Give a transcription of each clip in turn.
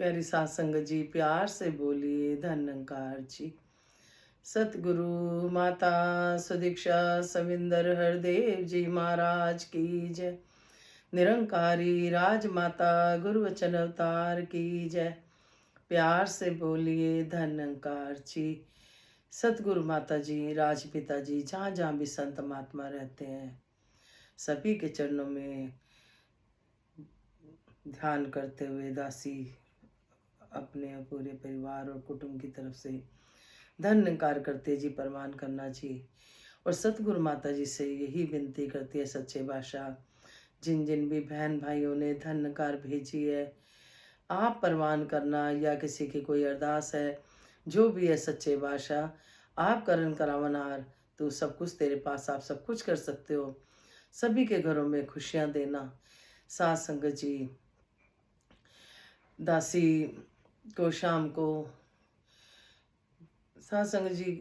प्यारी सास संगत जी, प्यार से बोलिए धन निरंकार जी। सतगुरु माता सुदीक्षा सविंदर हरदेव जी महाराज की जय। निरंकारी राजमाता गुरु वचन अवतार की जय। प्यार से बोलिए धन निरंकार जी। सतगुरु माता जी, राजपिता जी, जहाँ जहाँ भी संत महात्मा रहते हैं, सभी के चरणों में ध्यान करते हुए दासी अपने पूरे परिवार और कुटुंब की तरफ से धन निकार करते जी, प्रमाण करना जी। और सतगुरु माता जी से यही विनती करती है सच्चे बादशाह, जिन जिन भी बहन भाइयों ने धन निकार भेजी है, आप परवान करना या किसी की कोई अरदास है, जो भी है सच्चे बादशाह आप करन करावनहार, तो सब कुछ तेरे पास, आप सब कुछ कर सकते हो। सभी के घरों में खुशियां देना। सात संगत जी, दासी को शाम को सात संगत जी,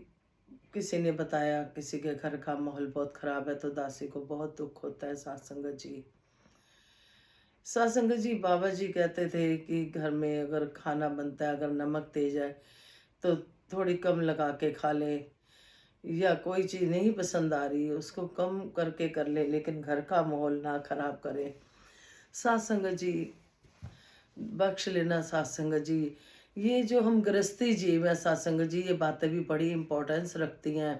किसी ने बताया किसी के घर का माहौल बहुत खराब है, तो दासी को बहुत दुख होता है। सात संगत जी, सात संगत जी, बाबा जी कहते थे कि घर में अगर खाना बनता है, अगर नमक तेज है तो थोड़ी कम लगा के खा ले, या कोई चीज़ नहीं पसंद आ रही है उसको कम करके कर ले, लेकिन घर का माहौल ना खराब करे। सात संगत जी, बख्श लेना सात संगत जी। ये जो हम गृहस्थी जीव है सात संगत जी, ये बातें भी बड़ी इंपॉर्टेंस रखती हैं।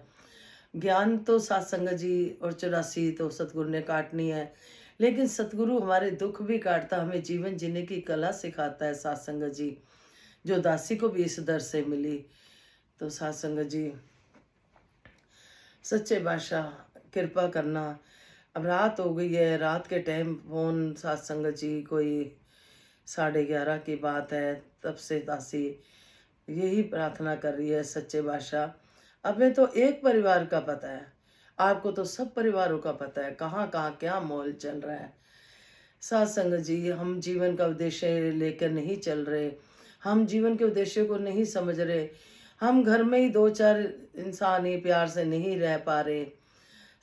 ज्ञान तो सात संगत जी और 84 तो सतगुरु ने काटनी है, लेकिन सतगुरु हमारे दुख भी काटता, हमें जीवन जीने की कला सिखाता है सात संगत जी, जो दासी को भी इस दर से मिली। तो सात संगत जी, सच्चे बादशाह कृपा करना। अब रात हो गई है, रात के टाइम फोन सात संगत जी, कोई 11:30 की बात है, तब से दासी यही प्रार्थना कर रही है सच्चे बादशाह। हमें तो एक परिवार का पता है, आपको तो सब परिवारों का पता है कहाँ कहाँ क्या माहौल चल रहा है। सात संगत जी, हम जीवन का उद्देश्य लेकर नहीं चल रहे, हम जीवन के उद्देश्य को नहीं समझ रहे, हम घर में ही दो चार इंसान ही प्यार से नहीं रह पा रहे।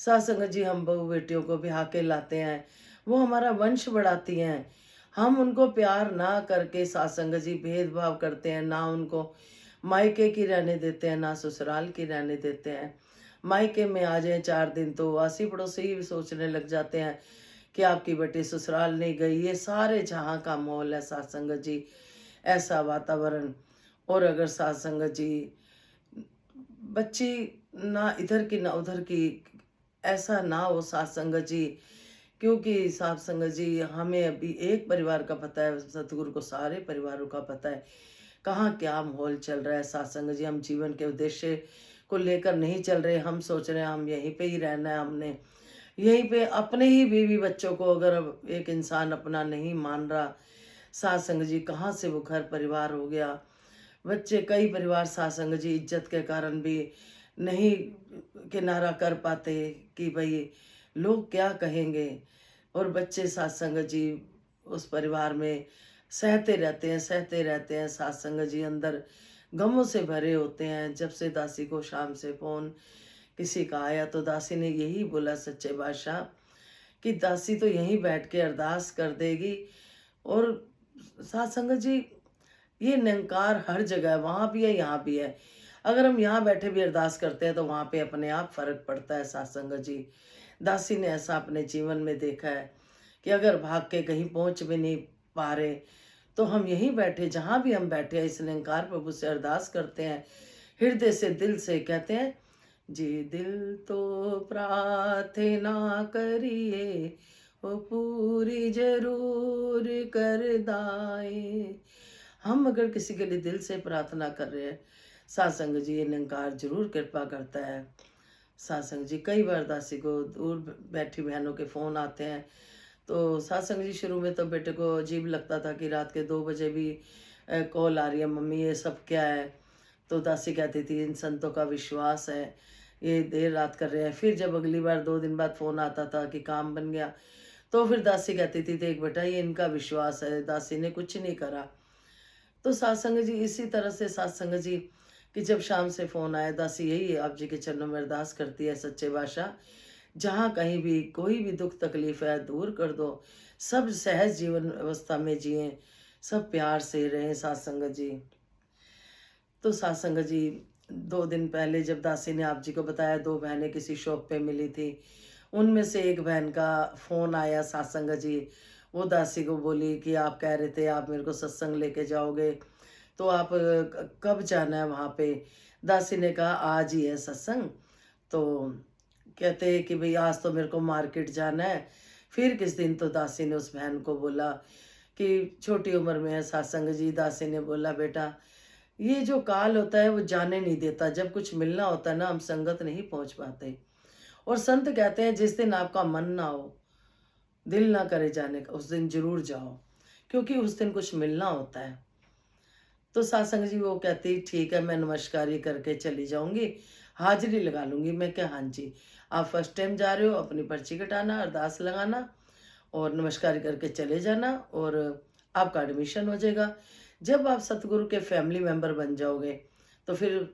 सात संगत जी, हम बहू बेटियों को ब्याह के लाते हैं, वो हमारा वंश बढ़ाती हैं, हम उनको प्यार ना करके सात संगत जी भेदभाव करते हैं, ना उनको मायके की रहने देते हैं, ना ससुराल की रहने देते हैं। मायके में आ जाए 4 दिन तो आसी पड़ोसी ही सोचने लग जाते हैं कि आपकी बेटी ससुराल नहीं गई। ये सारे जहाँ का माहौल है सात संगत जी, ऐसा वातावरण। और अगर सात संगत जी, बच्ची ना इधर की ना उधर की, ऐसा ना हो सात संगत जी, क्योंकि सात संगत जी हमें अभी एक परिवार का पता है, सतगुरु को सारे परिवारों का पता है कहाँ क्या माहौल चल रहा है। सात संगत जी, हम जीवन के उद्देश्य को लेकर नहीं चल रहे, हम सोच रहे हैं हम यहीं पे ही रहना है, हमने यहीं पे अपने ही बीवी बच्चों को अगर एक इंसान अपना नहीं मान रहा, सात संगत जी कहाँ से वो घर परिवार हो गया। बच्चे, कई परिवार सात संगत जी इज्जत के कारण भी नहीं किनारा कर पाते कि भाई लोग क्या कहेंगे, और बच्चे सात संगत जी उस परिवार में सहते रहते हैं सात संगत जी, अंदर गमों से भरे होते हैं। जब से दासी को शाम से फोन किसी का आया, तो दासी ने यही बोला सच्चे बादशाह कि दासी तो यहीं बैठ के अरदास कर देगी। और सात संगत जी, ये निरंकार हर जगह है, वहाँ भी है यहाँ भी है। अगर हम यहाँ बैठे भी अरदास करते हैं तो वहाँ पे अपने आप फर्क पड़ता है सात संगत जी। दासी ने ऐसा अपने जीवन में देखा है कि अगर भाग के कहीं पहुँच भी नहीं पा रहे, तो हम यहीं बैठे, जहाँ भी हम बैठे हैं, इस निरंकार प्रभु से अरदास करते हैं, हृदय से दिल से कहते हैं जी, दिल तो प्रार्थना करिए, वो पूरी जरूर कर दाए। हम अगर किसी के लिए दिल से प्रार्थना कर रहे हैं, सत्संग जी ये निरंकार जरूर कृपा करता है। सत्संग जी, कई बार दासी को दूर बैठी बहनों के फ़ोन आते हैं, तो सत्संग जी शुरू में तो बेटे को अजीब लगता था कि रात के 2 बजे भी कॉल आ रही है, मम्मी ये सब क्या है। तो दासी कहती थी इन संतों का विश्वास है, ये देर रात कर रहे हैं। फिर जब अगली बार 2 दिन बाद फ़ोन आता था कि काम बन गया, तो फिर दासी कहती थी देख बेटा ये इनका विश्वास है, दासी ने कुछ नहीं करा। तो सत्संग जी इसी तरह से सत्संग जी कि जब शाम से फ़ोन आया, दासी यही आप जी के चरणों में अरदास करती है सच्चे बादशाह, जहाँ कहीं भी कोई भी दुख तकलीफ है दूर कर दो, सब सहज जीवन अवस्था में जिए, सब प्यार से रहें साथ संगत जी। तो साथ संगत जी 2 दिन पहले जब दासी ने आप जी को बताया, 2 बहनें किसी शॉप पे मिली थी, उनमें से एक बहन का फ़ोन आया साथ संगत जी। वो दासी को बोली कि आप कह रहे थे आप मेरे को सत्संग लेके जाओगे, तो आप कब जाना है वहाँ पे? दासी ने कहा आज ही है सत्संग। तो कहते कि भई आज तो मेरे को मार्केट जाना है। फिर किस दिन तो दासी ने उस बहन को बोला कि छोटी उम्र में है सत्संग जी, दासी ने बोला बेटा ये जो काल होता है वो जाने नहीं देता, जब कुछ मिलना होता है ना हम संगत नहीं पहुँच पाते। और संत कहते हैं जिस दिन आपका मन ना हो, दिल ना करे जाने का, उस दिन ज़रूर जाओ, क्योंकि उस दिन कुछ मिलना होता है। तो सत्संग जी वो कहती ठीक है मैं नमस्कार करके चली जाऊंगी, हाजिरी लगा लूंगी। मैं क्या, हाँ जी, आप फर्स्ट टाइम जा रहे हो, अपनी पर्ची कटाना, अरदास लगाना और नमस्कार करके चले जाना और आपका एडमिशन हो जाएगा। जब आप सतगुरु के फैमिली मेंबर बन जाओगे तो फिर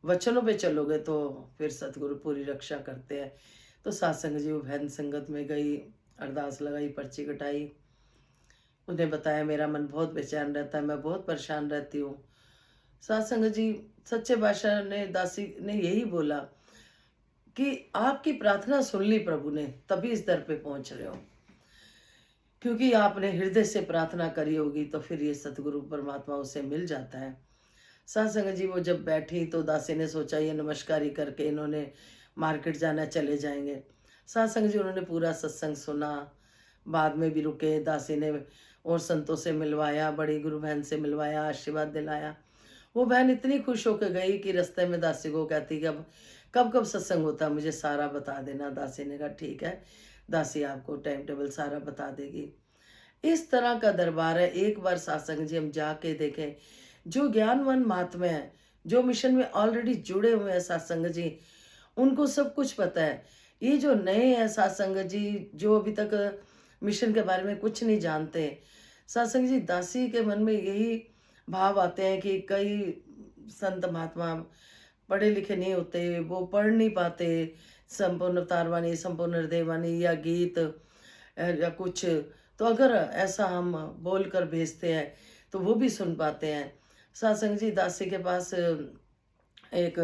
वचनों पे चलोगे तो फिर सतगुरु पूरी रक्षा करते हैं। तो सत्संग जी वो बहन संगत में गई, अरदास लगाई, पर्ची कटाई। उन्हें बताया मेरा मन बहुत बेचैन रहता है, मैं बहुत परेशान रहती हूँ। सत्संग जी सच्चे बादशाह ने, दासी ने यही बोला कि आपकी प्रार्थना सुन ली प्रभु ने, तभी इस दर पे पहुंच रहे हो, क्योंकि आपने हृदय से प्रार्थना करी होगी तो फिर ये सतगुरु परमात्मा उसे मिल जाता है। सत्संग जी वो जब बैठी तो दासी ने सोचा ये नमस्कारी करके इन्होंने मार्केट जाना, चले जाएंगे। सत्संग जी उन्होंने पूरा सत्संग सुना, बाद में भी रुके, दासी ने और संतों से मिलवाया, बड़ी गुरु बहन से मिलवाया, आशीर्वाद दिलाया। वो बहन इतनी खुश होकर गई कि रास्ते में दासी को कहती कि अब कब कब सत्संग होता है मुझे सारा बता देना। दासी ने कहा ठीक है, दासी आपको टाइम टेबल सारा बता देगी। इस तरह का दरबार है। एक बार सत्संग जी हम जाके देखें, जो ज्ञानवान महात्मा है, जो मिशन में ऑलरेडी जुड़े हुए हैं सत्संग जी, उनको सब कुछ पता है। ये जो नए हैं सत्संग जी, जो अभी तक मिशन के बारे में कुछ नहीं जानते, सत्संग जी दासी के मन में यही भाव आते हैं कि कई संत महात्मा पढ़े लिखे नहीं होते, वो पढ़ नहीं पाते संपूर्ण अवतारवाणी, संपूर्ण हृदयवाणी या गीत या कुछ। तो अगर ऐसा हम बोल कर भेजते हैं तो वो भी सुन पाते हैं। सत्संग जी दासी के पास एक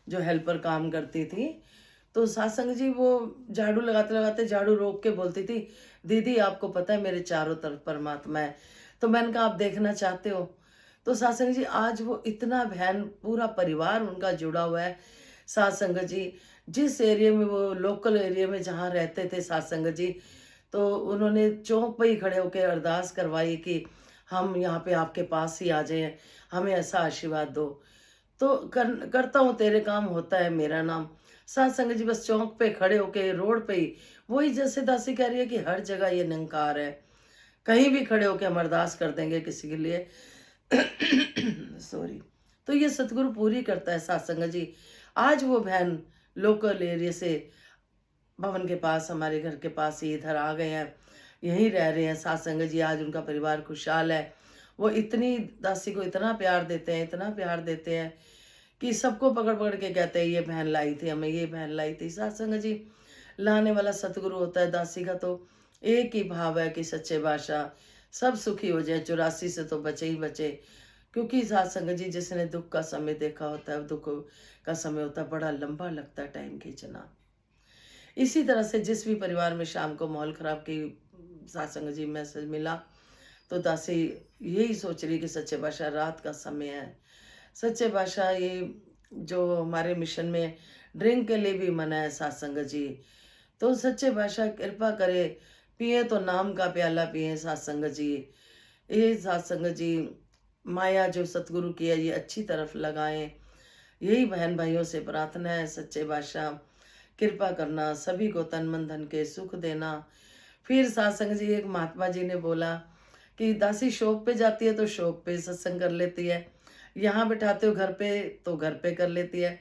जो हेल्पर काम करती थी, तो सत्संग जी वो झाड़ू लगाते लगाते झाड़ू रोक के बोलती थी दीदी आपको पता है मेरे चारों तरफ परमात्मा है। तो मैंने कहा आप देखना चाहते हो? तो सत्संग जी आज वो इतना बहन पूरा परिवार उनका जुड़ा हुआ है। सत्संग जी जिस एरिया में वो लोकल एरिया में जहाँ रहते थे सत्संग जी, तो उन्होंने चौक पे ही खड़े होकर अरदास करवाई कि हम यहाँ पे आपके पास ही आ जाएं, हमें ऐसा आशीर्वाद दो। तो करता हूँ तेरे काम, होता है मेरा नाम। सत्संग जी बस चौक पे खड़े होके रोड पे ही, वही जैसे दासी कह रही है कि हर जगह ये निरंकार है, कहीं भी खड़े होके हम अरदास कर देंगे किसी के लिए। सॉरी। तो ये सतगुरु पूरी करता है सत्संग जी। आज वो बहन लोकल एरिया से भवन के पास, हमारे घर के पास ही इधर आ गए हैं, यहीं रह रहे हैं सत्संग जी। आज उनका परिवार खुशहाल है। वो इतनी दासी को इतना प्यार देते हैं, इतना प्यार देते हैं कि सबको पकड़ पकड़ के कहते हैं ये बहन लाई थी हमें, ये बहन लाई थी। सत्संग जी लाने वाला सतगुरु होता है। दासी का तो एक ही भाव है कि सच्चे बादशाह सब सुखी हो जाए, 84 से तो बचे ही बचे। क्योंकि सत्संग जी जिसने दुख का समय देखा होता है, दुख का समय होता है बड़ा लंबा लगता है टाइम खींचना। इसी तरह से जिस भी परिवार में शाम को माहौल खराब की सत्संग जी मैसेज मिला, तो दासी यही सोच रही कि सच्चे बादशाह रात का समय है, सच्चे बादशाह ये जो हमारे मिशन में ड्रिंक के लिए भी मना है सत्संग जी, तो सच्चे बादशाह कृपा करे, पिए तो नाम का प्याला पिए सत्संग जी। ये सत्संग जी माया जो सतगुरु की है ये अच्छी तरफ लगाएं। यही बहन भाइयों से प्रार्थना है, सच्चे बादशाह कृपा करना, सभी को तन मन धन के सुख देना। फिर सत्संग जी एक महात्मा जी ने बोला कि दासी शॉप पे जाती है तो शॉप पे सत्संग कर लेती है, यहाँ बिठाते हो घर पे तो घर पे कर लेती है।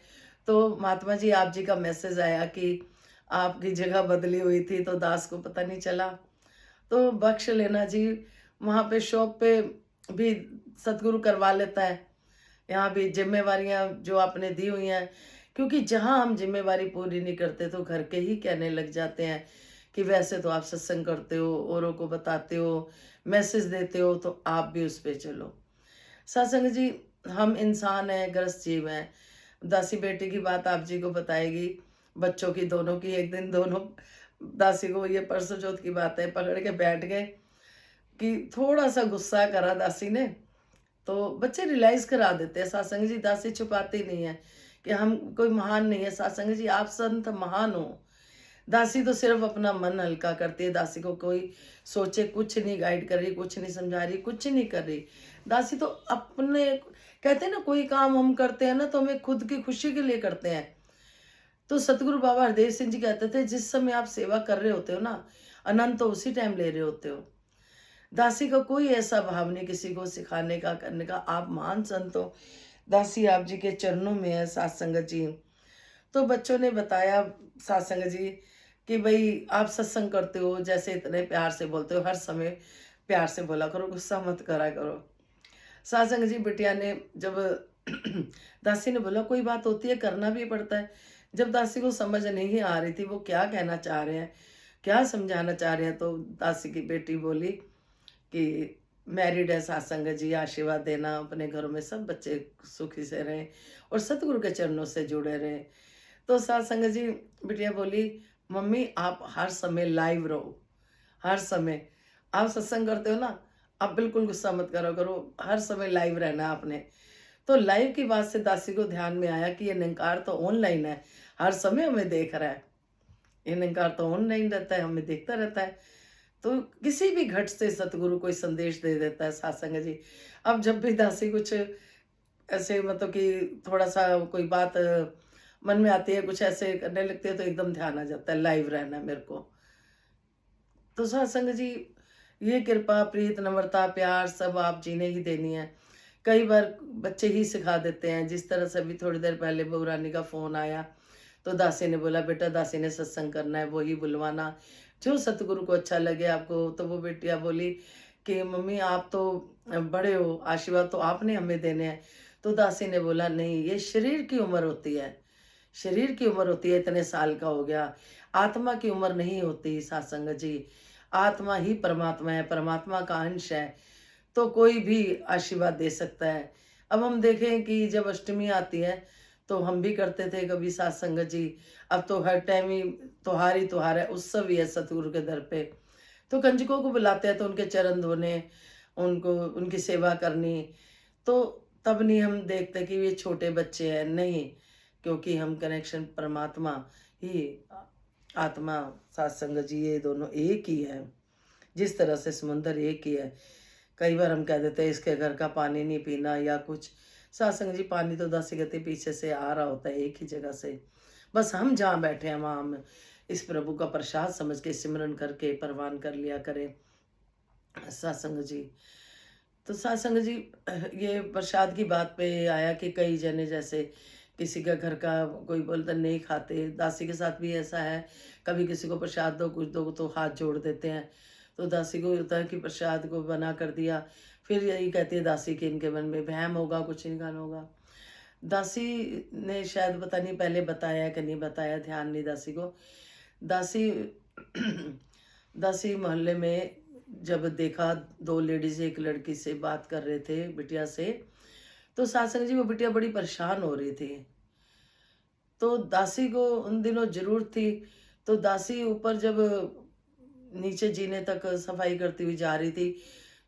तो महात्मा जी आप जी का मैसेज आया कि आपकी जगह बदली हुई थी तो दास को पता नहीं चला, तो बख्श लेना जी। वहाँ पे शॉप पे भी सतगुरु करवा लेता है, यहाँ भी जिम्मेवारियाँ जो आपने दी हुई हैं, क्योंकि जहाँ हम जिम्मेवारी पूरी नहीं करते तो घर के ही कहने लग जाते हैं कि वैसे तो आप सत्संग करते हो, औरों को बताते हो, मैसेज देते हो, तो आप भी उस पे चलो। सत्संग जी, हम इंसान हैं, ग्रस्त जीव हैं। दासी बेटी की बात आप जी को बताएगी, बच्चों की दोनों की। एक दिन दोनों, दासी को, ये परसों चौथ की बात है, पकड़ के बैठ गए कि थोड़ा सा गुस्सा करा दासी ने, तो बच्चे रियलाइज करा देते हैं सत्संग जी, दासी छुपाती नहीं है कि हम कोई महान नहीं है। सत्संग जी, आप संत महान हो। दासी तो सिर्फ अपना मन हल्का करती है, दासी को कोई सोचे कुछ नहीं गाइड कर रही, कुछ नहीं समझा रही, कुछ नहीं कर रही। दासी तो अपने, कहते हैं ना, कोई काम हम करते हैं ना तो हमें खुद की खुशी के लिए करते हैं। तो सतगुरु बाबा हरदेव सिंह जी कहते थे, जिस समय आप सेवा कर रहे होते हो ना, अनंत तो उसी टाइम ले रहे होते हो। दासी का कोई ऐसा भाव नहीं किसी को सिखाने का, करने का। आप महान संत हो। दासी आप जी के चरणों में है सात संगत जी। तो बच्चों ने बताया सात संगत जी कि भाई आप सत्संग करते हो, जैसे इतने प्यार से बोलते हो, हर समय प्यार से बोला करो, गुस्सा मत करा करो। सात संगत जी, बिटिया ने जब दासी ने बोला कोई बात होती है, करना भी पड़ता है। जब दासी को समझ नहीं आ रही थी वो क्या कहना चाह रहे हैं, क्या समझाना चाह रहे हैं, तो दासी की बेटी बोली कि मैरिड है सत्संग जी, आशीर्वाद देना, अपने घरों में सब बच्चे सुखी से रहें और सतगुरु के चरणों से जुड़े रहें। तो सत्संग जी, बिटिया बोली, मम्मी आप हर समय लाइव रहो, हर समय आप सत्संग करते हो ना, आप बिल्कुल गुस्सा मत करो करो, हर समय लाइव रहना है आपने। तो लाइव की बात से दासी को ध्यान में आया कि ये निरंकार तो ऑनलाइन है, हर समय हमें देख रहा है। ये निरंकार तो ऑनलाइन रहता है, हमें देखता रहता है। तो किसी भी घट से सतगुरु कोई संदेश दे देता है सत्संग जी। अब जब भी दासी कुछ ऐसे, मतलब कि थोड़ा-सा कोई बात मन में आती है, कुछ ऐसे करने लगती है, तो एकदम ध्यान आ जाता है, लाइव रहना है मेरे को। तो सत्संग जी, ये कृपा, प्रीत, नम्रता, प्यार सब आप जी ने ही देनी है। कई बार बच्चे ही सिखा देते हैं, जिस तरह से अभी थोड़ी देर पहले बहू रानी का फ़ोन आया, तो दासी ने बोला, बेटा दासी ने सत्संग करना है, वही बुलवाना, जो सतगुरु को अच्छा लगे आपको। तो वो बेटियाँ बोली कि मम्मी आप तो बड़े हो, आशीर्वाद तो आपने हमें देने हैं। तो दासी ने बोला, नहीं, ये शरीर की उम्र होती है, शरीर की उम्र होती है, इतने साल का हो गया, आत्मा की उम्र नहीं होती सत्संग जी। आत्मा ही परमात्मा है, परमात्मा का अंश है, तो कोई भी आशीर्वाद दे सकता है। अब हम देखें कि जब अष्टमी आती है, तो हम भी करते थे कभी सत्संग जी। अब तो हर टाइम ही त्योहार ही त्योहार है, उत्सव ही है सतगुरु के दर पे। तो कंजकों को बुलाते हैं तो उनके चरण धोने, उनको उनकी सेवा करनी, तो तब नहीं हम देखते कि ये छोटे बच्चे हैं, नहीं, क्योंकि हम कनेक्शन परमात्मा ही, आत्मा, सत्संग जी, ये दोनों एक ही है। जिस तरह से समुंदर एक ही है। कई बार हम कह देते हैं इसके घर का पानी नहीं पीना या कुछ, सत्संग जी, पानी तो दासी कहती पीछे से आ रहा होता है, एक ही जगह से। बस हम जहाँ बैठे हैं वहाँ हम इस प्रभु का प्रसाद समझ के सिमरन करके परवान कर लिया करें सत्संग जी। तो सत्संग जी, ये प्रसाद की बात पे आया कि कई जने, जैसे किसी का घर का कोई बोलता नहीं खाते, दासी के साथ भी ऐसा है, कभी किसी को प्रसाद दो, कुछ दो, तो हाथ जोड़ देते हैं। तो दासी को होता है कि प्रसाद को बना कर दिया, फिर यही कहती है दासी कि इनके मन में वहम होगा, कुछ नहीं खाना होगा। दासी ने शायद पता नहीं पहले बताया कि नहीं बताया, ध्यान नहीं दासी को। दासी दासी मोहल्ले में जब देखा, दो लेडीज एक लड़की से बात कर रहे थे, बिटिया से, तो सत्संग जी, वो बिटिया बड़ी परेशान हो रही थी। तो दासी को उन दिनों ज़रूरत थी, तो दासी ऊपर जब नीचे जीने तक सफाई करती हुई जा रही थी,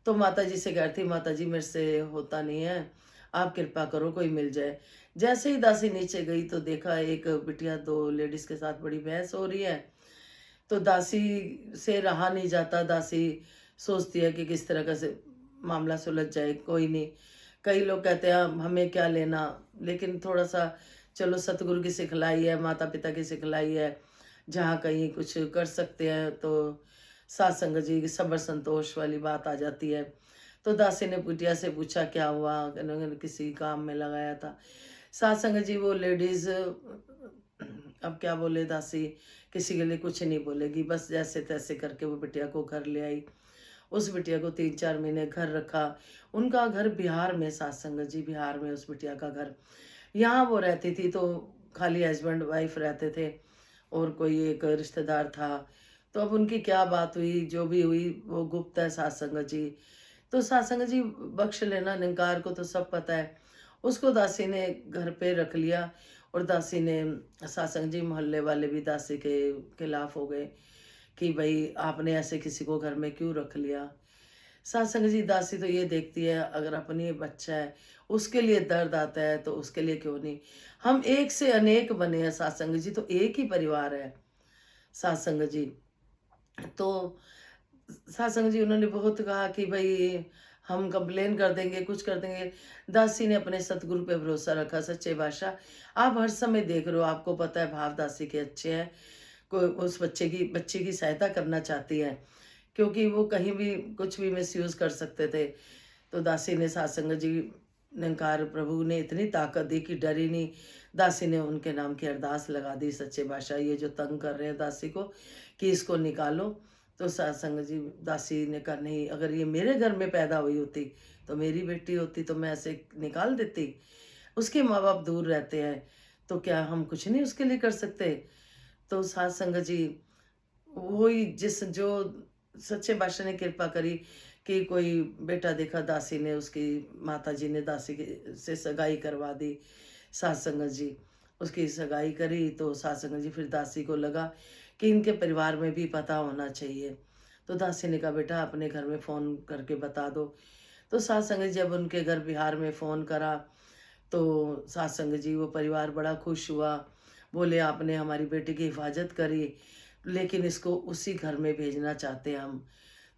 तो माताजी से कह रही थी, माताजी मेरे से होता नहीं है, आप कृपा करो कोई मिल जाए। जैसे ही दासी नीचे गई तो देखा एक बिटिया दो लेडीज़ के साथ बड़ी बहस हो रही है। तो दासी से रहा नहीं जाता, दासी सोचती है कि किस तरह का से मामला सुलझ जाए, कोई नहीं। कई लोग कहते हैं हमें क्या लेना, लेकिन थोड़ा-सा चलो सतगुरु की सिखलाई है, माता-पिता की सिखलाई है, जहाँ कहीं कुछ कर सकते हैं तो सत्संग जी की सब्र संतोष वाली बात आ जाती है। तो दासी ने बिटिया से पूछा क्या हुआ? कहने किसी काम में लगाया था। सत्संग जी, वो लेडीज़ अब क्या बोले दासी, किसी के लिए कुछ नहीं बोलेगी, बस जैसे-तैसे करके वो बिटिया को घर ले आई। उस बिटिया को 3-4 महीने घर रखा। उनका घर बिहार में, सत्संग जी, बिहार में उस बिटिया का घर। यहाँ वो रहती थी तो खाली हस्बैंड वाइफ रहते थे और कोई एक रिश्तेदार था, तो अब उनकी क्या बात हुई, जो भी हुई वो गुप्त है सत्संग जी। तो सत्संग जी बख्श लेना, निंकार को तो सब पता है। उसको दासी ने घर पे रख लिया और दासी ने सत्संग जी, मोहल्ले वाले भी दासी के खिलाफ हो गए कि भाई आपने ऐसे किसी को घर में क्यों रख लिया। सत्संग जी दासी तो ये देखती है अगर अपनी बच्चा है, उसके लिए दर्द आता है तो उसके लिए क्यों नहीं। हम एक से अनेक बने हैं सत्संग जी, तो एक ही परिवार है सत्संग जी। तो सत्संग जी उन्होंने बहुत कहा कि भाई हम कंप्लेन कर देंगे, कुछ कर देंगे। दासी ने अपने सतगुरु पे भरोसा रखा, सच्चे बादशाह आप हर समय देख रहे हो, आपको पता है भाव दासी के अच्छे हैं। कोई उस बच्चे की सहायता करना चाहती है, क्योंकि वो कहीं भी कुछ भी मिसयूज कर सकते थे। तो दासी ने सत्संग जी निरंकार प्रभु ने इतनी ताकत दी कि डरी नहीं। दासी ने उनके नाम की अरदास लगा दी, सच्चे बादशाह ये जो तंग कर रहे हैं दासी को, कि इसको निकालो। तो सत्संग जी दासी ने कहा नहीं, अगर ये मेरे घर में पैदा हुई होती तो मेरी बेटी होती तो मैं ऐसे निकाल देती। उसके माँ बाप दूर रहते हैं तो क्या हम कुछ नहीं उसके लिए कर सकते। तो सत्संग जी वही जिस जो सच्चे बादशाह ने कृपा करी कि कोई बेटा देखा, दासी ने उसकी माता जी ने दासी के से सगाई करवा दी। सत्संग जी उसकी सगाई करी तो सत्संग जी फिर दासी को लगा कि इनके परिवार में भी पता होना चाहिए। तो दासी ने कहा बेटा अपने घर में फ़ोन करके बता दो। तो सत्संग जी जब उनके घर बिहार में फ़ोन करा तो सत्संग जी वो परिवार बड़ा खुश हुआ। बोले आपने हमारी बेटी की हिफाजत करी, लेकिन इसको उसी घर में भेजना चाहते हैं हम।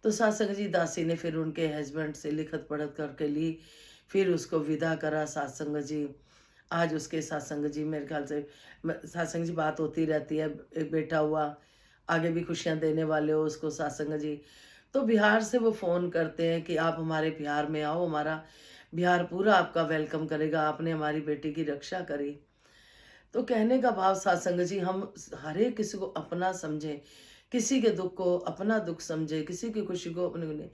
तो सत्संग जी दासी ने फिर उनके हस्बैंड से लिखत पढ़त करके ली, फिर उसको विदा करा सत्संग जी। आज उसके सत्संग जी मेरे ख्याल से सत्संग जी बात होती रहती है, एक बेटा हुआ, आगे भी खुशियाँ देने वाले हो उसको सत्संग जी। तो बिहार से वो फ़ोन करते हैं कि आप हमारे बिहार में आओ, हमारा बिहार पूरा आपका वेलकम करेगा, आपने हमारी बेटी की रक्षा करी। तो कहने का भाव सत्संग जी हम हर एक किसी को अपना समझें, किसी के दुःख को अपना दुःख समझें, किसी की खुशी को अपनी को नहीं।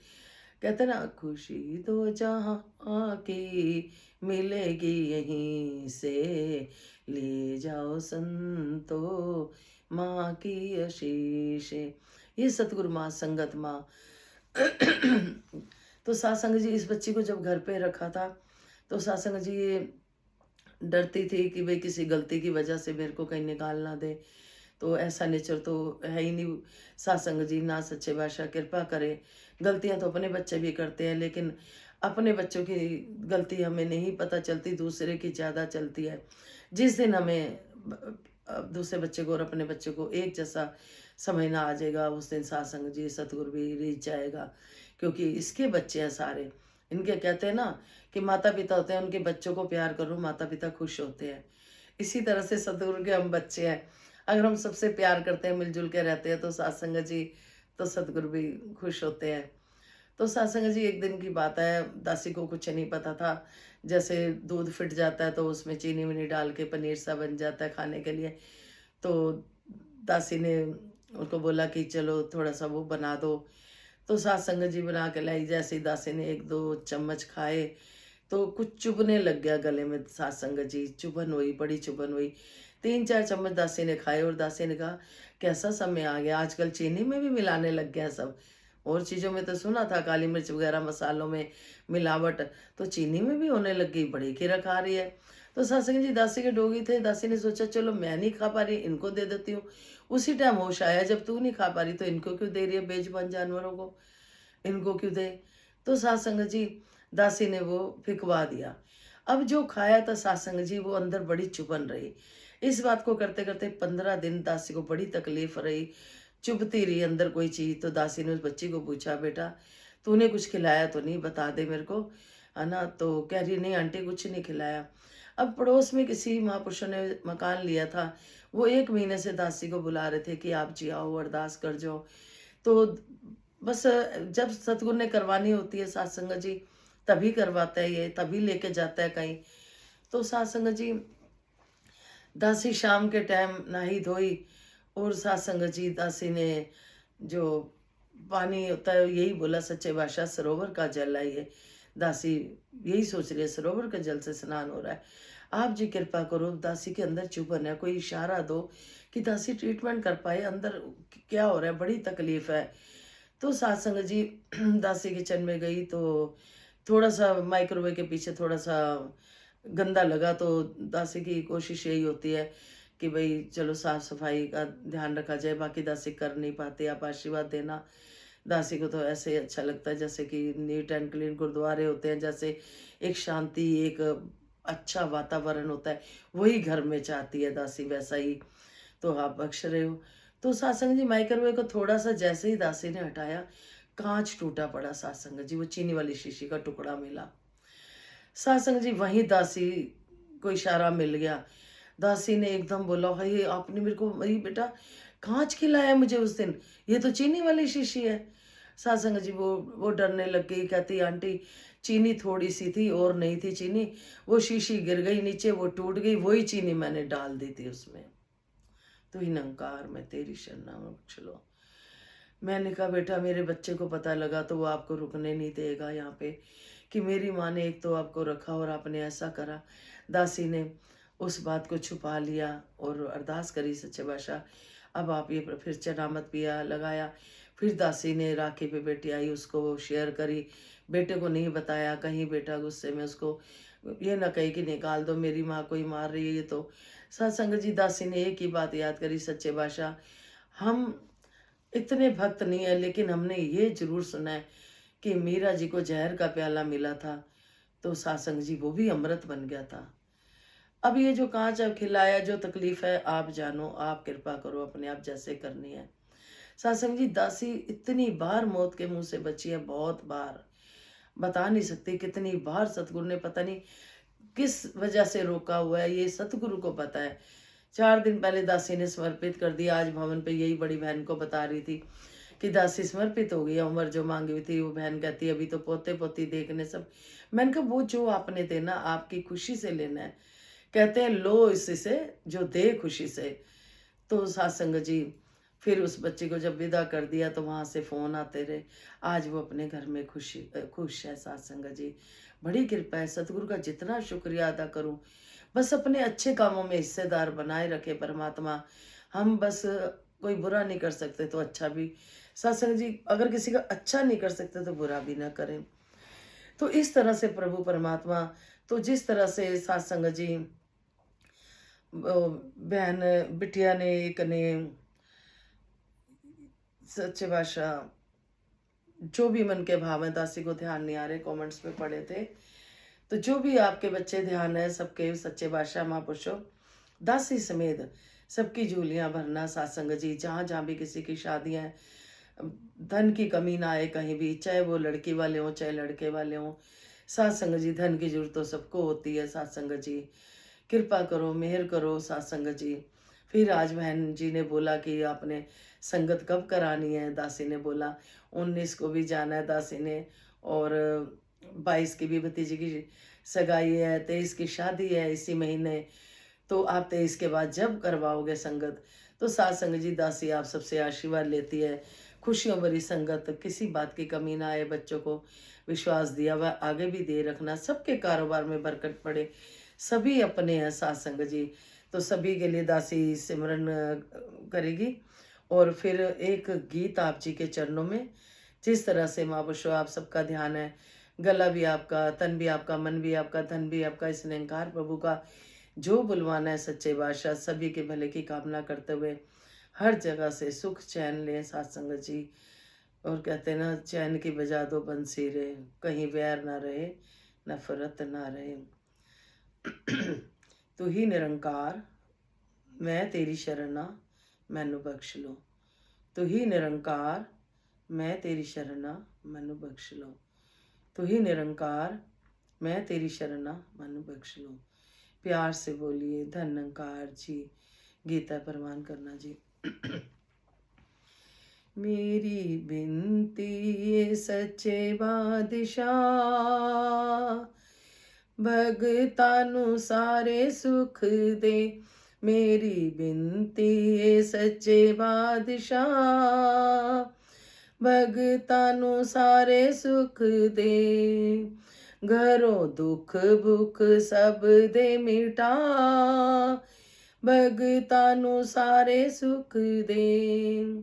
कहते हैं ना, खुशी तो जहाँ की मिलेगी यहीं से, ले जाओ संतो माँ की आशीष। ये सतगुरु माँ संगत माँ। तो सत्संग जी इस बच्ची को जब घर पे रखा था तो सत्संग जी ये डरती थी कि भाई किसी गलती की वजह से मेरे को कहीं निकाल ना दे। तो ऐसा नेचर तो है ही नहीं सत्संग जी, ना सच्चे बादशाह कृपा करे। गलतियां तो अपने बच्चे भी करते हैं, लेकिन अपने बच्चों की गलती हमें नहीं पता चलती, दूसरे की ज़्यादा चलती है। जिस दिन हमें दूसरे बच्चे को और अपने बच्चे को एक जैसा समझना आ जाएगा, उस दिन सत्संग जी सतगुरु भी रीझ जाएगा, क्योंकि इसके बच्चे हैं सारे। इनके कहते हैं ना कि माता पिता होते हैं, उनके बच्चों को प्यार करो, माता पिता खुश होते हैं। इसी तरह से सतगुरु के हम बच्चे हैं। अगर हम सबसे प्यार करते हैं, मिलजुल के रहते हैं तो सत्संग जी, तो सतगुरु भी खुश होते हैं। तो सत्संग जी एक दिन की बात है, दासी को कुछ नहीं पता था। जैसे दूध फिट जाता है तो उसमें चीनी विनी डाल के पनीर सा बन जाता है खाने के लिए। तो दासी ने उनको बोला कि चलो थोड़ा सा वो बना दो। तो सत्संग जी बना के लाई। जैसे ही दासी ने एक दो चम्मच खाए तो कुछ चुभने लग गया गले में। सत्संग जी चुभन हुई, बड़ी चुभन हुई। 3-4 चम्मच दासी ने खाए और दासी ने कहा कैसा समय आ गया, आजकल चीनी में भी मिलाने लग गया सब। और चीज़ों में तो सुना था काली मिर्च वगैरह मसालों में मिलावट, तो चीनी में भी होने लग गई, बड़ी खीरक आ रही है। तो सत्संग जी दासी के डोगी थे। दासी ने सोचा चलो मैं नहीं खा पा रही, इनको दे देती हूँ। उसी टाइम होश आया, जब तू नहीं खा पा रही तो इनको क्यों दे रही है, बेजुबान जानवरों को इनको क्यों दे। तो सत्संग जी दासी ने वो फिकवा दिया। अब जो खाया था सत्संग जी, वो अंदर बड़ी चुभन रही। इस बात को करते करते 15 दिन दासी को बड़ी तकलीफ रही, चुभती रही अंदर कोई चीज। तो दासी ने उस बच्ची को पूछा बेटा तूने कुछ खिलाया तो नहीं, बता दे मेरे को, है ना। तो कह रही नहीं आंटी कुछ नहीं खिलाया। अब पड़ोस में किसी महापुरुषों ने मकान लिया था, वो 1 महीने से दासी को बुला रहे थे कि आप जी आओ अरदास कर जाओ। तो बस जब सतगुरु ने करवानी होती है सत्संग जी, तभी करवाता है, ये तभी लेके जाता है कहीं। तो सत्संग जी दासी शाम के टाइम नहाई धोई और सत्संग जी दासी ने जो पानी होता है यही बोला, सच्चे बादशाह सरोवर का जल है ये। दासी यही सोच रही है सरोवर के जल से स्नान हो रहा है, आप जी कृपा करो। दासी के अंदर चुभन है, कोई इशारा दो कि दासी ट्रीटमेंट कर पाए, अंदर क्या हो रहा है, बड़ी तकलीफ है। तो सात संगत जी दासी किचन में गई तो थोड़ा सा माइक्रोवेव के पीछे थोड़ा सा गंदा लगा, तो दासी की कोशिश यही होती है कि भाई चलो साफ सफाई का ध्यान रखा जाए। बाकी दासी कर नहीं पाती, आप आशीर्वाद देना। दासी को तो ऐसे ही अच्छा लगता है जैसे कि नीट एंड क्लीन गुरुद्वारे होते हैं, जैसे एक शांति, एक अच्छा वातावरण होता है, वही घर में चाहती है दासी, वैसा ही। तो आप बख्श रहे हो। तो सत्संग जी माइक्रोवेव को थोड़ा सा जैसे ही दासी ने हटाया, कांच टूटा पड़ा सत्संग जी, वो चीनी वाली शीशी का टुकड़ा मिला। सत्संग जी वहीं दासी को इशारा मिल गया। दासी ने एकदम बोला, भाई आपने मेरे को, भाई बेटा कांच खिलाया मुझे उस दिन, ये तो चीनी वाली शीशी है। सत्संग जी वो डरने लग गई, कहती आंटी चीनी थोड़ी सी थी और नहीं थी चीनी, वो शीशी गिर गई नीचे, वो टूट गई, वही चीनी मैंने डाल दी थी उसमें। तो ही नंकार मैं तेरी शरणा में बख्श लो। मैंने कहा बेटा मेरे बच्चे को पता लगा तो वो आपको रुकने नहीं देगा यहाँ पे, कि मेरी माँ ने एक तो आपको रखा और आपने ऐसा करा। दासी ने उस बात को छुपा लिया और अरदास करी सच्चे बादशाह, अब आप ये फिर चनामत पिया लगाया। फिर दासी ने राखी पे बेटी आई, उसको शेयर करी, बेटे को नहीं बताया, कहीं बेटा गुस्से में उसको ये ना कहे कि निकाल दो, मेरी माँ को ही मार रही है ये तो। सत्संग जी दासी ने एक ही बात याद करी, सच्चे बादशाह हम इतने भक्त नहीं है, लेकिन हमने ये जरूर सुना है कि मीरा जी को जहर का प्याला मिला था तो सत्संग जी वो भी अमृत बन गया था। अब ये जो कांच अब खिलाया, जो तकलीफ है आप जानो, आप कृपा करो अपने आप जैसे करनी है। सत्संग जी दासी इतनी बार मौत के मुंह से बची है, बहुत बार, बता नहीं सकती कितनी बार। सतगुरु ने पता नहीं किस वजह से रोका हुआ है, ये सतगुरु को पता है। 4 दिन पहले दासी ने समर्पित कर दिया। आज भवन पे यही बड़ी बहन को बता रही थी कि दासी समर्पित हो गई, उम्र जो मांगी हुई थी। वो बहन कहती अभी तो पोते पोती देखने सब। मैंने कहा वो जो आपने देना आपकी खुशी से लेना है, कहते हैं लो इसी से जो दे खुशी से। तो सत्संग जी फिर उस बच्चे को जब विदा कर दिया तो वहां से फोन आते रहे। आज वो अपने घर में खुश है। सत्संग जी बड़ी कृपा है सतगुरु का, जितना शुक्रिया अदा करूं। बस अपने अच्छे कामों में हिस्सेदार बनाए रखे परमात्मा। हम बस कोई बुरा नहीं कर सकते तो अच्छा भी, सत्संग जी अगर किसी का अच्छा नहीं कर सकते तो बुरा भी ना करें। तो इस तरह से प्रभु परमात्मा, तो जिस तरह से सत्संग जी बहन बिटिया ने एक ने सच्चे बादशाह जो भी मन के भाव है, दासी को ध्यान नहीं आ रहे, कमेंट्स में पढ़े थे। तो जो भी आपके बच्चे ध्यान है सबके सच्चे बादशाह महापुरुषों दासी समेत सबकी झूलियां भरना। सत्संग जी जहाँ जहाँ भी किसी की शादियां हैं, धन की कमी ना आए कहीं भी, चाहे वो लड़की वाले हों चाहे लड़के वाले हों। सत्संग जी धन की जरूरत तो सबको होती है। सत्संग जी कृपा करो, मेहर करो सत्संग जी। फिर आज बहन जी ने बोला कि आपने संगत कब करानी है। दासी ने बोला 19 को भी जाना है दासी ने, और 22 की भी भतीजी की सगाई है, 23 की शादी है इसी महीने। तो आप 23 के बाद जब करवाओगे संगत, तो सत्संग जी दासी आप सबसे आशीर्वाद लेती है। खुशियों भरी संगत, किसी बात की कमी ना आए। बच्चों को विश्वास दिया वह आगे भी दे रखना, सबके कारोबार में बरकत पड़े। सभी अपने हैं सत्संग जी, तो सभी के लिए दासी सिमरन करेगी। और फिर एक गीत आप जी के चरणों में, जिस तरह से महापुरुषों आप सबका ध्यान है, गला भी आपका, तन भी आपका, मन भी आपका, धन भी आपका, इस निरंकार प्रभु का जो बुलवाना है सच्चे बादशाह, सभी के भले की कामना करते हुए हर जगह से सुख चैन लें सत्संग जी। और कहते हैं ना, चैन की बजा दो बंसी रे, कहीं वैर ना रहे नफरत ना रहे। तू ही निरंकार मैं तेरी शरणा मैनू बख्श लो। तू ही निरंकार मैं तेरी शरणा मैनू बख्श लो। तू ही निरंकार मैं तेरी शरणा मैनू बख्श लो। प्यार से बोलिए धन्यकार जी। गीता प्रमाण करना जी। मेरी बिनती ये सच्चे बादशाह, भगतानु सारे सुख दे। मेरी बिनती ये सच्चे बादशाह, भगतानु सारे सुख दे। घरों दुख भुख सब दे मिटा, ਭਗਤਾਂ ਨੂੰ ਸਾਰੇ ਸੁਖ ਦੇ।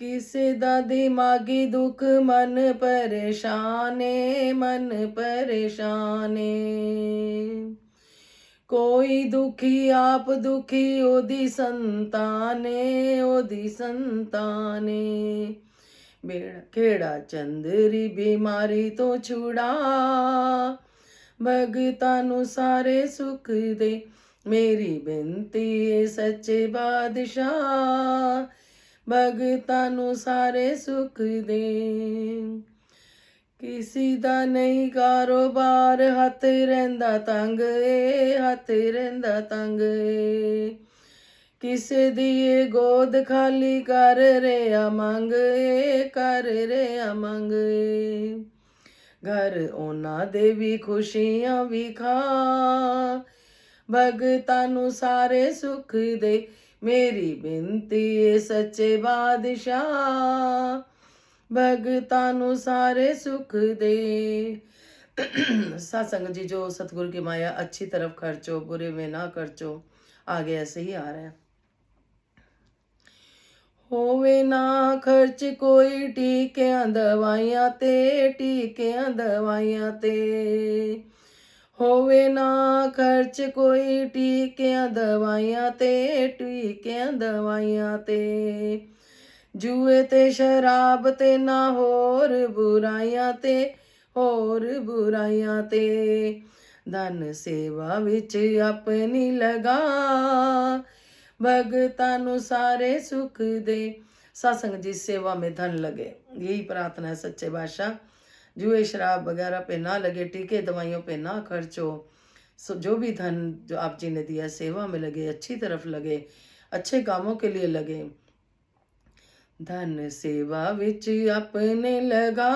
ਕਿਸੇ ਦਾ ਦਿਮਾਗੀ ਦੁੱਖ ਮਨ ਪਰੇਸ਼ਾਨ ਏ, ਮਨ ਪਰੇਸ਼ਾਨ ਏ। ਕੋਈ ਦੁਖੀ ਆਪ ਦੁਖੀ ਉਹਦੀ ਸੰਤਾਨ ਏ, ਉਹਦੀ ਸੰਤਾਨ ਏ। ਮੇਰਾ ਖੇੜਾ ਚੰਦਰੀ ਬਿਮਾਰੀ ਤੋਂ ਛੁੜਾ, ਭਗਤਾਂ ਨੂੰ ਸਾਰੇ ਸੁਖ ਦੇ। ਮੇਰੀ ਬੇਨਤੀ ਏ ਸੱਚੇ ਬਾਦਸ਼ਾਹ, ਭਗਤਾਂ ਨੂੰ ਸਾਰੇ ਸੁਖ ਦੇ। ਕਿਸੀ ਦਾ ਨਹੀਂ ਕਾਰੋਬਾਰ, ਹੱਥ ਰਹਿੰਦਾ ਤੰਗ ਏ, ਹੱਥ ਰਹਿੰਦਾ ਤੰਗ ਏ। ਕਿਸੇ ਦੀ ਇਹ ਗੋਦ ਖਾਲੀ ਕਰ ਰਿਹਾ ਮੰਗ ਏ, ਕਰ ਰਿਹਾ ਮੰਗ ਏ। ਘਰ ਉਹਨਾਂ ਦੇ ਵੀ ਖੁਸ਼ੀਆਂ ਵੀ ਖਾ, ਭਗਤਾਂ ਨੂੰ ਸਾਰੇ ਸੁਖ ਦੇ। ਮੇਰੀ ਬੇਨਤੀ ਏ ਸੱਚੇ ਬਾਦਸ਼ਾਹ, ਭਗਤਾਂ ਨੂੰ ਸਾਰੇ सुख दे। सत्संग जी, जो सतगुरु की माया अच्छी तरफ खर्चो, बुरे में ना खर्चो। आगे ऐसे ही आ रहा है। होवे ना खर्च कोई टीकियां दवाइयां ते, टीकियां दवाइयां ते। होवे ना खर्च कोई टीकियां दवाइयां ते, टीकियां दवाइयां ते। ਜੂਏ ਤੇ ਸ਼ਰਾਬ ਤੇ ਨਾ ਹੋਰ ਬੁਰਾਈਆਂ ਤੇ, ਹੋਰ ਬੁਰਾਈਆਂ ਤੇ। ਧਨ ਸੇਵਾ ਵਿੱਚ ਆਪਣੀ ਲਗਾ, भगतां ਨੂੰ ਸਾਰੇ सुख दे। सत्संग जी, सेवा में धन लगे, यही प्रार्थना है सच्चे बादशाह। जुए शराब वगैरह पे ना लगे, टीके दवाइयों पे ना खर्चो। जो भी धन जो आप जी ने दिया सेवा में लगे, अच्छी तरफ लगे, अच्छे कामों के लिए लगे। धन सेवा विच अपने लगा,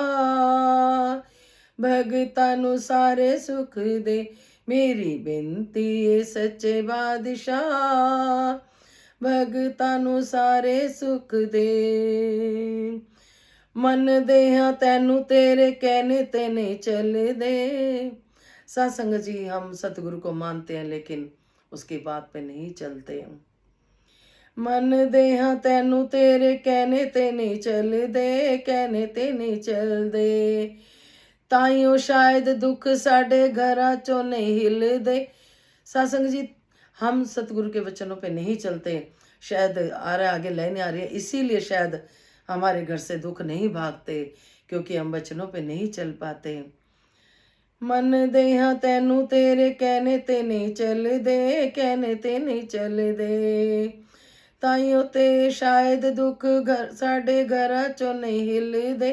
भगतां ਨੂੰ ਸਾਰੇ सुख दे। मेरी बेनती है सच्चे बादशाह, भगतां ਨੂੰ ਸਾਰੇ सुख दे। ਮੰਨਦੇ ਹਾਂ ਤੈਨੂੰ तेरे कहने ते नहीं चलदे। सत्संग जी, हम सतगुरु को मानते हैं लेकिन उसकी बात पे नहीं चलते। ਮੰਨਦੇ ਹਾਂ ਤੈਨੂੰ तेरे कहने ते नहीं चलदे, कहने ते नहीं चलदे। ਤਾਈਓ शायद दुख साढ़े घरां चों नहीं हिलदे। सत्संग जी, हम सतगुरु के वचनों पे नहीं चलते, शायद आ रहा आगे लाइनें आ रही है, इसीलिए शायद हमारे घर से दुख नहीं भागते, क्योंकि हम वचनों पे नहीं चल पाते। ਮੰਨਦੇ ਹਾਂ ਤੈਨੂੰ तेरे कहने ते नहीं चलदे, कहने ते नहीं चलदे। ਤਾਈਓ ਤੇ ਸ਼ਾਇਦ ਦੁੱਖ ਸਾਡੇ ਘਰਾਂ ਚੋਂ ਨਹੀਂ ਹਿਲਦੇ,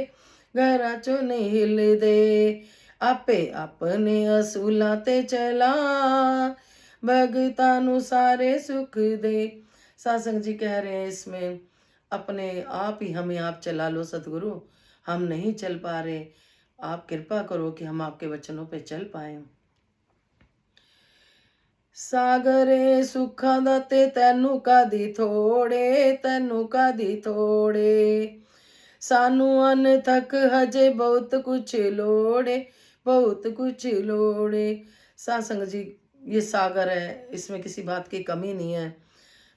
ਘਰਾਂ ਚੋਂ ਨਹੀਂ ਹਿਲਦੇ। ਆਪੇ ਆਪਣੇ ਅਸੂਲਾਂ ਤੇ ਚਲਾ, ਭਗਤਾਂ ਨੂੰ ਸਾਰੇ सुख दे। सत्संग जी कह रहे हैं इसमें, अपने आप ही हमें आप चला लो सतगुरु, हम नहीं चल पा रहे, आप कृपा करो कि हम आपके वचनों पे चल पाए। ਸਾਗਰੇ ਸੁੱਖਾਂ ਦਾ ਤੇ ਤੈਨੂੰ ਕਾਦੀ ਥੋੜੇ, ਤੈਨੂੰ ਕਾਦੀ ਥੋੜੇ। ਸਾਨੂੰ ਅਨਥਕ ਹਜੇ ਬਹੁਤ कुछ ਲੋੜੇ, बहुत कुछ ਲੋੜੇ। सत्संग जी, ये सागर है, इसमें किसी बात की कमी नहीं है,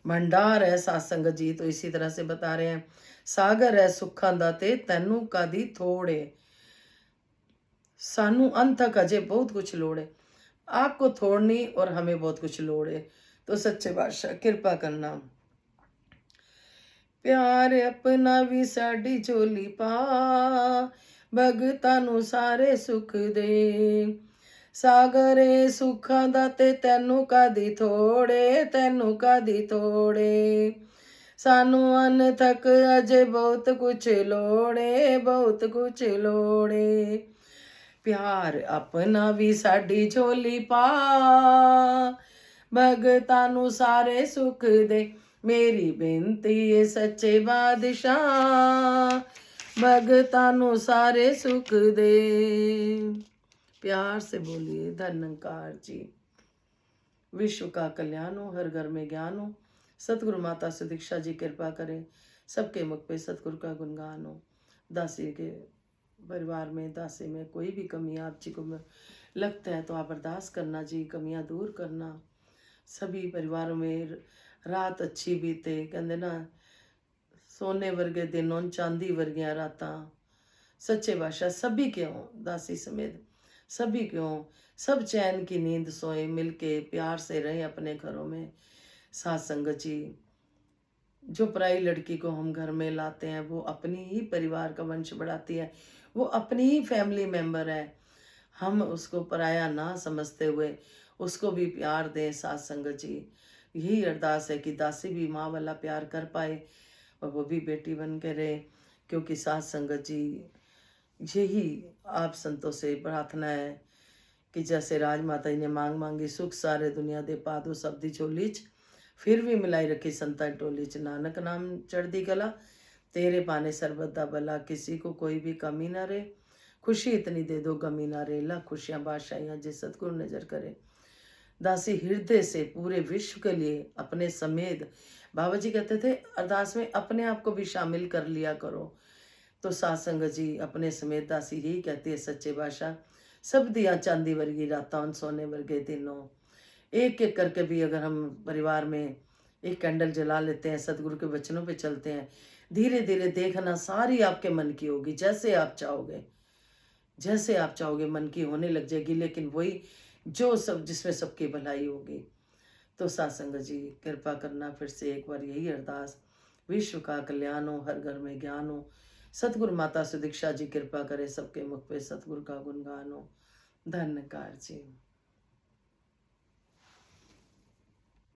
भंडार है सत्संग जी। तो इसी तरह से बता रहे हैं, सागर है सुखां दा ते तैनू कादी थोड़े, सानू अनथक अजे बहुत कुछ लोड़े। आपको थोड़नी और हमें बहुत कुछ लोड़ है। तो सच्चे बादशाह कृपा करना। प्यार अपना भी साडी झोली पा, भगतां ਨੂੰ ਸਾਰੇ सुख दे। सागरे सुखां दा ते तैनू कादी थोड़े, तैनू कादी थोड़े। सानू अनथक अजे बहुत कुछ लोड़े, बहुत कुछ लोड़े। प्यार अपना भी साडी झोली पा, भगतां ਨੂੰ ਸਾਰੇ सुख दे। मेरी बेनती है सच्चे बादशाह, भगतां ਨੂੰ ਸਾਰੇ सुख दे। प्यार से बोलिए धन्यकार जी। विश्व का कल्याण हो, हर घर में ज्ञान हो। सतगुरु माता सुदीक्षा जी कृपा करें, सबके मुख पे सतगुरु का गुणगान हो। दासी के परिवार में, दासी में कोई भी कमी आप जी को लगता है तो आप अरदास करना जी, कमियां दूर करना। सभी परिवारों में रात अच्छी बीते। कहते ना, सोने वर्गे दिन होन चांदी वर्गियां रातां। सच्चे बादशाह सभी के हों, दासी समेत सभी के हों। सब चैन की नींद सोए, मिलके प्यार से रहें अपने घरों में। सास संगत जी, जो पराई लड़की को हम घर में लाते हैं वो अपनी ही परिवार का वंश बढ़ाती है, वो अपनी ही फैमिली मेंबर है। हम उसको पराया ना समझते हुए उसको भी प्यार दें। सास संगत जी, यही अरदास है कि दासी भी माँ वाला प्यार कर पाए और वो भी बेटी बन के रहे। क्योंकि सास संगत जी, यही आप संतों से प्रार्थना है कि जैसे राजमाता जी ने मांग मांगी, सुख सारे दुनिया दे पादो सबदी झोली च, फिर भी मिलाई रखी संता टोली च, नानक नाम चढ़दी कला, तेरे पाने सरबत दा भला, किसी को कोई भी कमी ना रहे, खुशी इतनी दे दो गमी ना रहे, ला खुशियां बादशाहियां जे सतगुरु नजर करे। दासी हृदय से पूरे विश्व के लिए अपने समेत, बाबा जी कहते थे अरदास में अपने आप को भी शामिल कर लिया करो। तो सात संगत जी, अपने समेत दासी यही कहती है, सच्चे बादशाह सब दिया चांदी वर्गी रातां उन सोने वर्गे दिनों। एक एक करके भी अगर हम परिवार में एक कैंडल जला लेते हैं, सतगुरु के वचनों पे चलते हैं, धीरे धीरे देखना सारी आपके मन की होगी। जैसे आप चाहोगे, जैसे आप चाहोगे मन की होने लग जाएगी, लेकिन वही जो सब जिसमें सबकी भलाई होगी। तो सात संगत जी, कृपा करना फिर से एक बार यही अरदास, विश्व का कल्याण हो, हर घर में ज्ञान हो। सतगुरु माता सुदीक्षा जी कृपा करे, सबके मुख पे सतगुरु का गुणगान हो। धन्यकार जी।